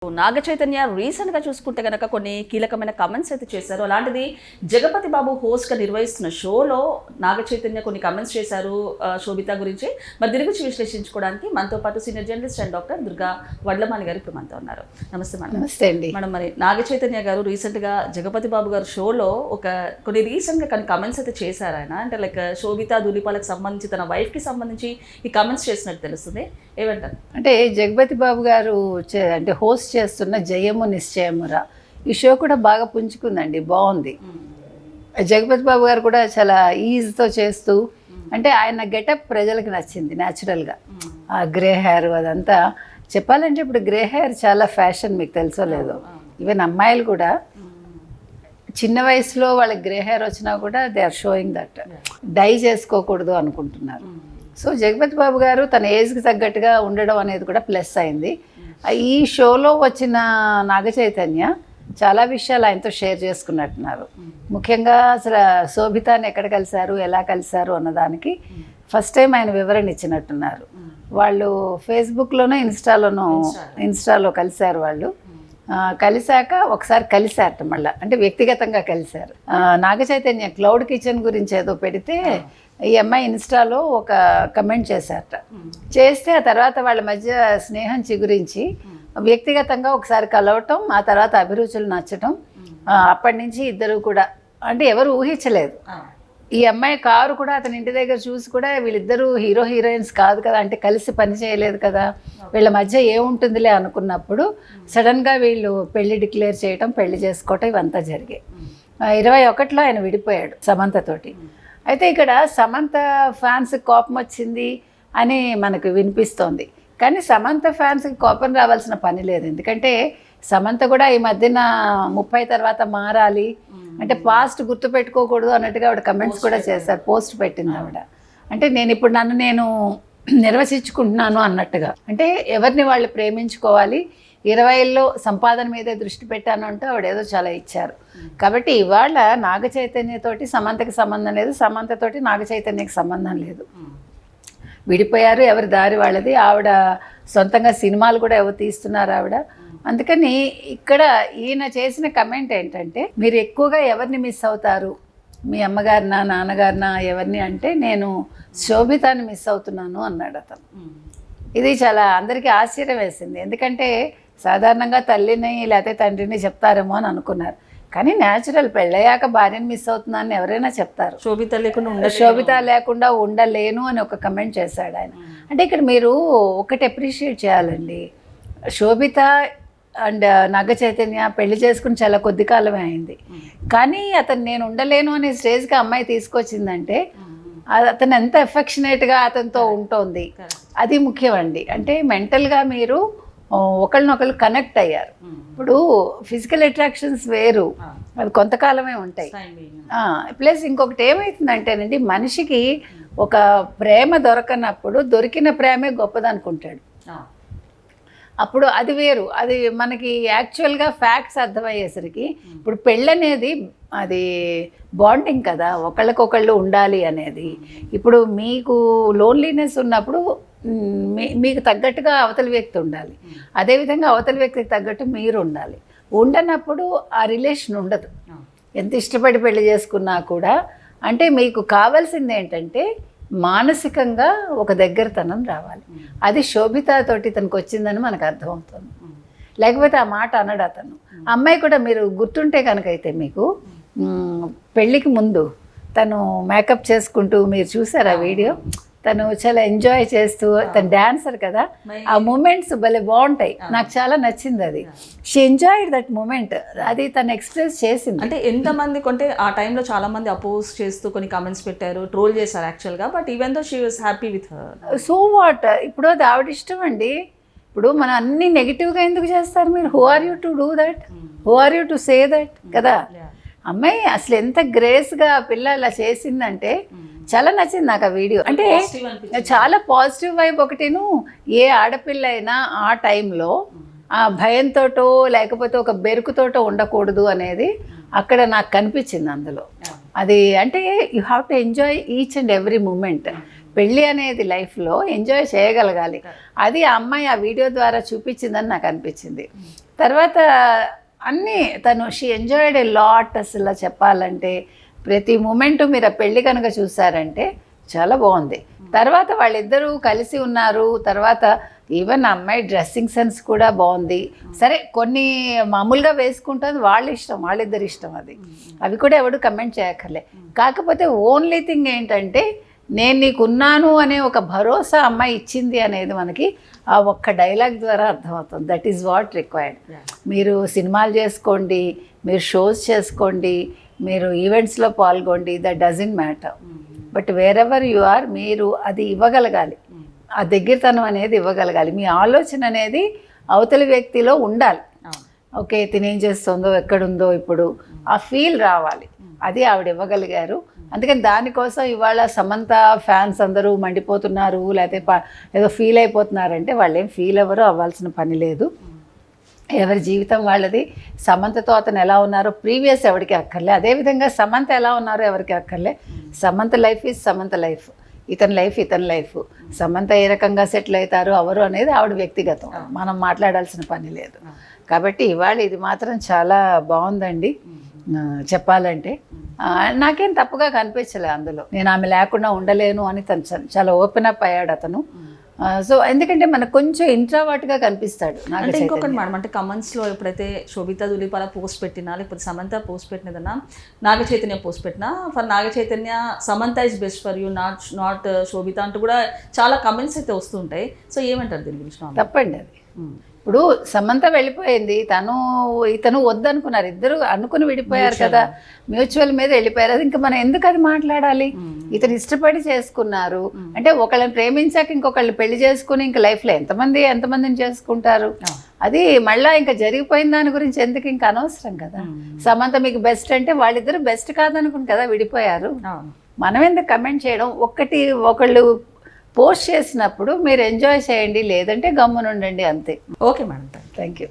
నాగ చైతన్య రీసెంట్గా చూసుకుంటే కనుక కొన్ని కీలకమైన కమెంట్స్ అయితే చేశారు. అలాంటిది జగపతి బాబు హోస్ట్గా నిర్వహిస్తున్న షోలో నాగ చైతన్య కొన్ని కమెంట్స్ చేశారు శోభిత గురించి. మరి దీని గురించి విశ్లేషించుకోవడానికి మనతో పాటు senior journalist and doctor Durga Vadlamani గారు ఇప్పుడు మనతో ఉన్నారు. నమస్తే మేడం. నమస్తే అండి. మేడం, మరి నాగ చైతన్య గారు రీసెంట్గా జగపతి బాబు గారు షోలో కొన్ని రీసెంట్గా కొన్ని కమెంట్స్ అయితే చేశారు ఆయన. అంటే లైక్ శోభిత ధూళిపాలకు సంబంధించి తన వైఫ్కి సంబంధించి ఈ కమెంట్స్ చేసినట్టు తెలుస్తుంది. ఏమంటారు? అంటే జగపతి బాబు గారు అంటే హోస్ట్ చేస్తున్న జయము నిశ్చయమురా ఈ షో కూడా బాగా పుంజుకుందండి, బాగుంది. జగపతి బాబు గారు కూడా చాలా ఈజీతో చేస్తూ, అంటే ఆయన గెటప్ ప్రజలకు నచ్చింది న్యాచురల్గా. ఆ గ్రే హెయిర్ అదంతా చెప్పాలంటే ఇప్పుడు గ్రే హెయిర్ చాలా ఫ్యాషన్, మీకు తెలుసో లేదో. ఈవెన్ అమ్మాయిలు కూడా చిన్న వయసులో వాళ్ళకి గ్రే హెయిర్ వచ్చినా కూడా they are showing that dye చేసుకోకూడదు అనుకుంటున్నారు. సో జగపతి బాబు గారు తన ఏజ్కి తగ్గట్టుగా ఉండడం అనేది కూడా ప్లస్ అయింది. ఈ షోలో వచ్చిన నాగ చైతన్య చాలా విషయాలు ఆయనతో షేర్ చేసుకున్నట్టున్నారు. ముఖ్యంగా అసలు శోభితాని ఎక్కడ కలిశారు, ఎలా కలిశారు అన్నదానికి ఫస్ట్ టైం ఆయన వివరణ ఇచ్చినట్టున్నారు. వాళ్ళు ఫేస్బుక్లోనో ఇన్స్టాలో కలిశారు. వాళ్ళు కలిశాక ఒకసారి కలిశారట, మళ్ళీ అంటే వ్యక్తిగతంగా కలిశారు. నాగ చైతన్య క్లౌడ్ కిచెన్ గురించి ఏదో పెడితే ఈ అమ్మాయి ఇన్స్టాలో ఒక కమెంట్ చేశారట. చేస్తే ఆ తర్వాత వాళ్ళ మధ్య స్నేహం చిగురించి వ్యక్తిగతంగా ఒకసారి కలవటం, ఆ తర్వాత అభిరుచులు నచ్చటం. అప్పటి నుంచి ఇద్దరు కూడా అంటే ఎవరు ఊహించలేదు. ఈ అమ్మాయి కారు కూడా అతని ఇంటి దగ్గర చూసి కూడా వీళ్ళిద్దరూ హీరో హీరోయిన్స్ కాదు కదా, అంటే కలిసి పని చేయలేదు కదా, వీళ్ళ మధ్య ఏముంటుందిలే అనుకున్నప్పుడు సడన్గా వీళ్ళు పెళ్లి డిక్లేర్ చేయటం, పెళ్లి చేసుకోవటం ఇవంతా జరిగాయి. 21లో ఆయన విడిపోయాడు సమంతతోటి. అయితే ఇక్కడ సమంత ఫ్యాన్స్ కోపం వచ్చింది అని మనకు వినిపిస్తోంది, కానీ సమంత ఫ్యాన్స్కి కోపం రావాల్సిన పని లేదు. ఎందుకంటే సమంత కూడా ఈ మధ్యన 30 తర్వాత మారాలి అంటే పాస్ట్ గుర్తు పెట్టుకోకూడదు అన్నట్టుగా ఆవిడ కమెంట్స్ కూడా చేశారు, పోస్ట్ పెట్టింది ఆవిడ. అంటే నేను ఇప్పుడు నన్ను నిర్వచించుకుంటున్నాను అన్నట్టుగా, అంటే ఎవరిని వాళ్ళు ప్రేమించుకోవాలి, 20లో సంపాదన మీదే దృష్టి పెట్టాను అంటూ ఆవిడేదో చాలా ఇచ్చారు. కాబట్టి ఇవాళ నాగ చైతన్యతోటి సమంతకి సంబంధం లేదు, సమంతతోటి నాగ చైతన్యకి సంబంధం లేదు. విడిపోయారు, ఎవరి దారి వాళ్ళది. ఆవిడ సొంతంగా సినిమాలు కూడా ఎవరు తీస్తున్నారు ఆవిడ. అందుకని ఇక్కడ ఈయన చేసిన కమెంట్ ఏంటంటే, మీరు ఎక్కువగా ఎవరిని మిస్ అవుతారు, మీ అమ్మగారినా నాన్నగారినా ఎవరిని అంటే, నేను శోభితాన్ని మిస్ అవుతున్నాను అన్నాడు అతను. ఇది చాలా అందరికీ ఆశ్చర్యం వేసింది. ఎందుకంటే సాధారణంగా తల్లిని లేకపోతే తండ్రిని చెప్తారేమో అని అనుకున్నారు, కానీ న్యాచురల్ పెళ్ళయ్యాక భార్యను మిస్ అవుతున్నాను ఎవరైనా చెప్తారు. శోభిత లేకుండా ఉండలేను అని ఒక కమెంట్ చేశాడు ఆయన. అంటే ఇక్కడ మీరు ఒకటి అప్రిషియేట్ చేయాలండి, శోభిత అండ్ నాగ చైతన్య పెళ్లి చేసుకుని చాలా కొద్ది కాలమే అయింది, కానీ అతను నేను ఉండలేను అనే స్టేజ్కి అమ్మాయి తీసుకొచ్చిందంటే అతను ఎంత ఎఫెక్షనేట్గా అతనితో ఉంటుంది, అది ముఖ్యమండి. అంటే మెంటల్గా మీరు ఒకళ్ళనొకళ్ళు కనెక్ట్ అయ్యారు. ఇప్పుడు ఫిజికల్ అట్రాక్షన్స్ వేరు, అవి కొంతకాలమే ఉంటాయి. ప్లస్ ఇంకొకటి ఏమవుతుందంటేనండి, మనిషికి ఒక ప్రేమ దొరకనప్పుడు దొరికిన ప్రేమే గొప్పదనుకుంటాడు. అప్పుడు అది వేరు, అది మనకి యాక్చువల్గా ఫ్యాక్ట్స్ అర్థమయ్యేసరికి ఇప్పుడు పెళ్ళనేది అది బాండింగ్ కదా, ఒకళ్ళకొకళ్ళు ఉండాలి అనేది. ఇప్పుడు మీకు లోన్లీనెస్ ఉన్నప్పుడు మీకు తగ్గట్టుగా అవతల వ్యక్తి ఉండాలి, అదేవిధంగా అవతల వ్యక్తికి తగ్గట్టు మీరు ఉండాలి. ఉండనప్పుడు ఆ రిలేషన్ ఉండదు, ఎంత ఇష్టపడి పెళ్లి చేసుకున్నా కూడా. అంటే మీకు కావాల్సింది ఏంటంటే మానసికంగా ఒక దగ్గరతనం రావాలి. అది శోభితతోటి తనకు వచ్చిందని మనకు అర్థమవుతుంది. లేకపోతే ఆ మాట అన్నాడు అతను. అమ్మాయి కూడా మీరు గుర్తుంటే కనుక అయితే మీకు పెళ్ళికి ముందు తను మేకప్ చేసుకుంటూ మీరు చూసారు ఆ వీడియో, తను చాలా ఎంజాయ్ చేస్తూ, తను డాన్సర్ కదా, ఆ మూమెంట్స్ భలే బాగుంటాయి, నాకు చాలా నచ్చింది అది. షీ ఎంజాయ్డ్ దట్ మూమెంట్, అది తను ఎక్స్ప్రెస్ చేసింది. అంటే ఎంతమంది కొంటే ఆ టైంలో చాలా మంది అపోజ్ చేస్తూ కొన్ని కామెంట్స్ పెట్టారు, ట్రోల్ చేశారు యాక్చువల్గా, but even though she was happy with her. So what, ఇప్పుడు అది ఆవిడ ఇష్టం అండి. ఇప్పుడు మనం అన్ని నెగిటివ్గా ఎందుకు చేస్తారు మీరు? Who are you to do that, who are you to say that కదా. అమ్మాయి అసలు ఎంత గ్రేస్గా పిల్ల ఇలా చేసిందంటే చాలా నచ్చింది నాకు ఆ వీడియో. అంటే చాలా పాజిటివ్ వైబ్ ఒకటిను. ఏ ఆడపిల్ల అయినా ఆ టైంలో ఆ భయంతోటో లేకపోతే ఒక బెరుకుతోటో ఉండకూడదు అనేది అక్కడ నాకు కనిపించింది అందులో. అది అంటే you have to enjoy each and every moment. పెళ్ళి అనేది లైఫ్లో ఎంజాయ్ చేయగలగాలి. అది ఆ అమ్మాయి ఆ వీడియో ద్వారా చూపించిందని నాకు అనిపించింది. తర్వాత అన్నీ తను షీ ఎంజాయ్డ్ ఏ లాట్. అసలు చెప్పాలంటే ప్రతి మూమెంట్ మీరు ఆ పెళ్ళి కనుక చూసారంటే చాలా బాగుంది. తర్వాత వాళ్ళిద్దరూ కలిసి ఉన్నారు. తర్వాత ఈవెన్ అమ్మాయి డ్రెస్సింగ్ సెన్స్ కూడా బాగుంది. సరే కొన్ని మామూలుగా వేసుకుంటుంది, వాళ్ళ ఇష్టం, వాళ్ళిద్దరి ఇష్టం, అవి కూడా ఎవడు కమెంట్ చేయక్కర్లే. కాకపోతే ఓన్లీ థింగ్ ఏంటంటే నేను నీకున్నాను అనే ఒక భరోసా అమ్మాయి ఇచ్చింది అనేది మనకి ఆ ఒక్క డైలాగ్ ద్వారా అర్థమవుతుంది. That is what required. మీరు సినిమాలు చేసుకోండి, మీరు షోస్ చేసుకోండి, మీరు ఈవెంట్స్లో పాల్గొండి, that doesn't matter. But wherever you are, మీరు అది ఇవ్వగలగాలి, ఆ దగ్గరతనం అనేది ఇవ్వగలగాలి. మీ ఆలోచన అనేది అవతలి వ్యక్తిలో ఉండాలి. ఓకే, తినేం చేస్తుందో, ఎక్కడుందో ఇప్పుడు ఆ ఫీల్ రావాలి. అది ఆవిడ ఇవ్వగలిగారు. అందుకని దానికోసం ఇవాళ సమంత ఫ్యాన్స్ అందరూ మండిపోతున్నారు, లేకపోతే ఏదో ఫీల్ అయిపోతున్నారంటే వాళ్ళు ఏం ఫీల్ అవ్వరు, అవ్వాల్సిన పని లేదు. ఎవరి జీవితం వాళ్ళది. సమంతతో అతను ఎలా ఉన్నారో ప్రీవియస్ ఎవరికి అక్కర్లే, అదేవిధంగా సమంత ఎలా ఉన్నారో ఎవరికి అక్కర్లే. Samantha life is Samantha life, ఇతని లైఫ్ ఇతని లైఫ్. సమంత ఏ రకంగా సెటిల్ అవుతారు ఎవరు అనేది ఆవిడ వ్యక్తిగతం, మనం మాట్లాడాల్సిన పని లేదు. కాబట్టి ఇవాళ ఇది మాత్రం చాలా బాగుందండి. చెప్పాలంటే నాకేం తప్పుగా కనిపించలే అందులో. నేను ఆమె లేకుండా ఉండలేను అని తను చాలా ఓపెన్ అప్ అయ్యాడు అతను. సో ఎందుకంటే మనకు కొంచెం ఇంట్రావర్ట్గా కనిపిస్తాడు. అంటే ఇంకొకటి మేడం, అంటే కమెంట్స్లో ఎప్పుడైతే శోభితా దులిపాల పోస్ట్ పెట్టినా, లేకపోతే సమంత పోస్ట్ పెట్టినదన్నా, నాగ చైతన్య పోస్ట్ పెట్టినా, for Naga Chaitanya Samantha is best for you, not Sobhita అంటూ కూడా చాలా కమెంట్స్ అయితే వస్తుంటాయి. సో ఏమంటారు దీని గురించి? తప్పండి అది. ఇప్పుడు సమంత వెళ్ళిపోయింది, ఇతను వద్దనుకున్నారు, ఇద్దరు అనుకుని విడిపోయారు కదా, మ్యూచువల్ మీద వెళ్ళిపోయారు. అది ఇంకా మనం ఎందుకు అది మాట్లాడాలి? ఇతను ఇష్టపడి చేసుకున్నారు అంటే ఒకళ్ళని ప్రేమించాక ఇంకొకళ్ళని పెళ్లి చేసుకుని ఇంకా లైఫ్లో ఎంతమందిని చేసుకుంటారు? అది మళ్ళీ ఇంకా జరిగిపోయిన దాని గురించి ఎందుకు, ఇంకా అనవసరం కదా. సమంత మీకు బెస్ట్ అంటే వాళ్ళిద్దరు బెస్ట్ కాదనుకుని కదా విడిపోయారు. మనం ఎందుకు కమెంట్ చేయడం? ఒకళ్ళు పోస్ట్ చేసినప్పుడు మీరు ఎంజాయ్ చేయండి, లేదంటే గమ్మునుండండి, అంతే. Okay madam, thank you.